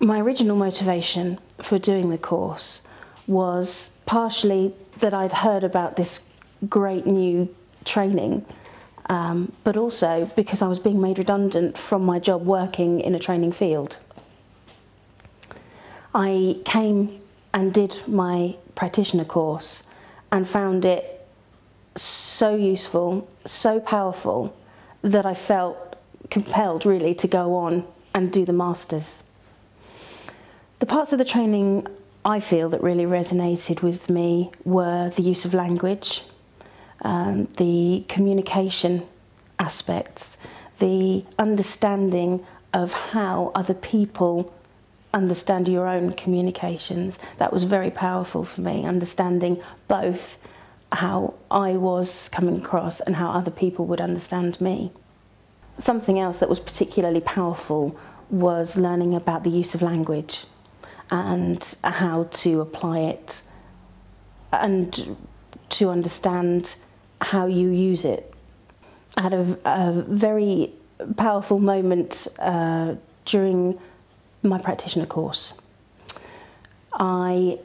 My original motivation for doing the course was partially that I'd heard about this great new training, but also because I was being made redundant from my job working in a training field. I came and did my practitioner course and found it so useful, so powerful, that I felt compelled really to go on and do the masters. The parts of the training I feel that really resonated with me were the use of language, the communication aspects, the understanding of how other people understand your own communications. That was very powerful for me, understanding both how I was coming across and how other people would understand me. Something else that was particularly powerful was learning about the use of language and how to apply it and to understand how you use it. I had a very powerful moment during my practitioner course. I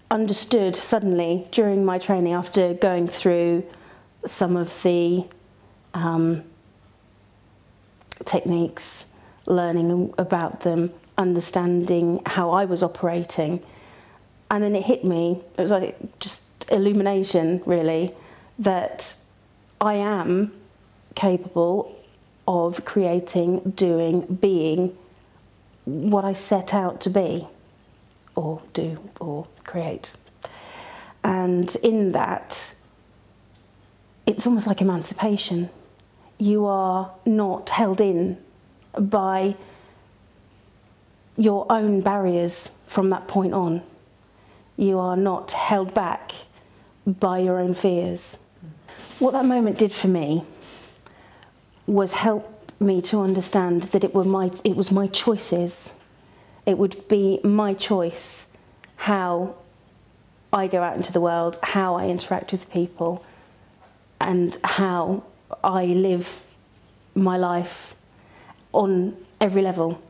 understood suddenly during my training, after going through some of the techniques, learning about them, understanding how I was operating, and then it hit me, it was like just illumination really, that I am capable of creating, doing, being what I set out to be, or do, or create. And in that, it's almost like emancipation. You are not held in by your own barriers from that point on. You are not held back by your own fears. What that moment did for me was help me to understand that it was my choices. It would be my choice how I go out into the world, how I interact with people, and how I live my life on every level.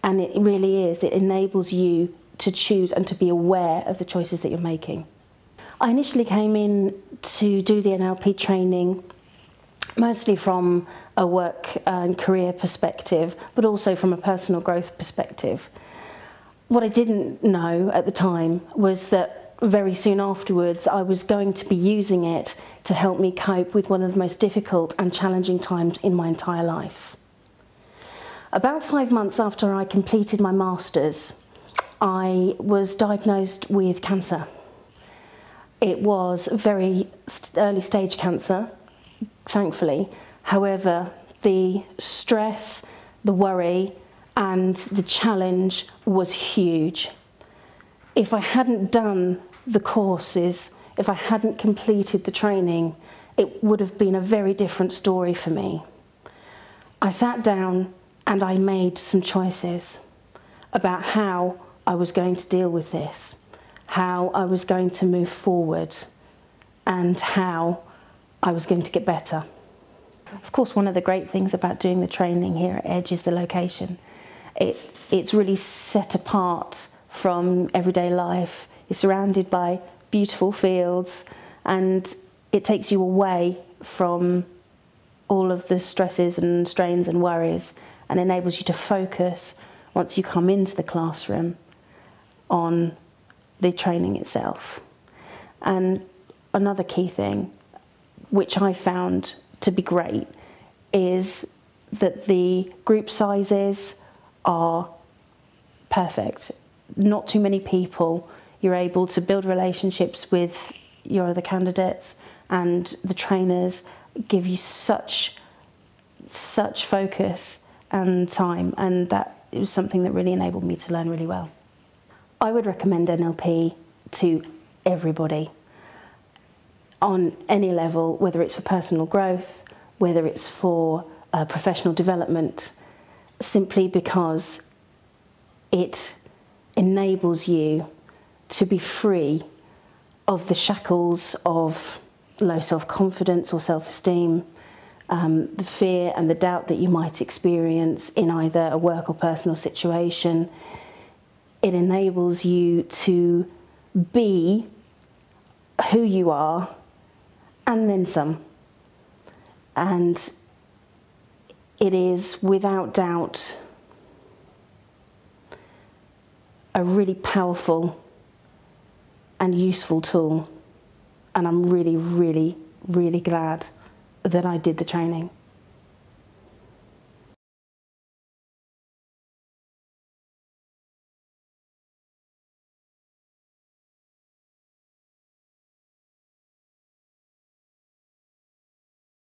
And it really is, it enables you to choose and to be aware of the choices that you're making. I initially came in to do the NLP training mostly from a work and career perspective, but also from a personal growth perspective. What I didn't know at the time was that very soon afterwards I was going to be using it to help me cope with one of the most difficult and challenging times in my entire life. About 5 months after I completed my masters, I was diagnosed with cancer. It was very early stage cancer, thankfully. However, the stress, the worry, and the challenge was huge. If I hadn't done the courses, if I hadn't completed the training, it would have been a very different story for me. I sat down and I made some choices about how I was going to deal with this, how I was going to move forward, and how I was going to get better. Of course, one of the great things about doing the training here at Edge is the location. It's really set apart from everyday life. You're surrounded by beautiful fields, and it takes you away from all of the stresses and strains and worries, and enables you to focus, once you come into the classroom, on the training itself. And another key thing, which I found to be great, is that the group sizes are perfect. Not too many people. You're able to build relationships with your other candidates, and the trainers give you such focus and time, and that it was something that really enabled me to learn really well. I would recommend NLP to everybody on any level, whether it's for personal growth, whether it's for professional development, simply because it enables you to be free of the shackles of low self-confidence or self-esteem, the fear and the doubt that you might experience in either a work or personal situation. it enables you to be who you are and then some. And it is without doubt a really powerful and useful tool. And I'm really, really, really glad that I did the training.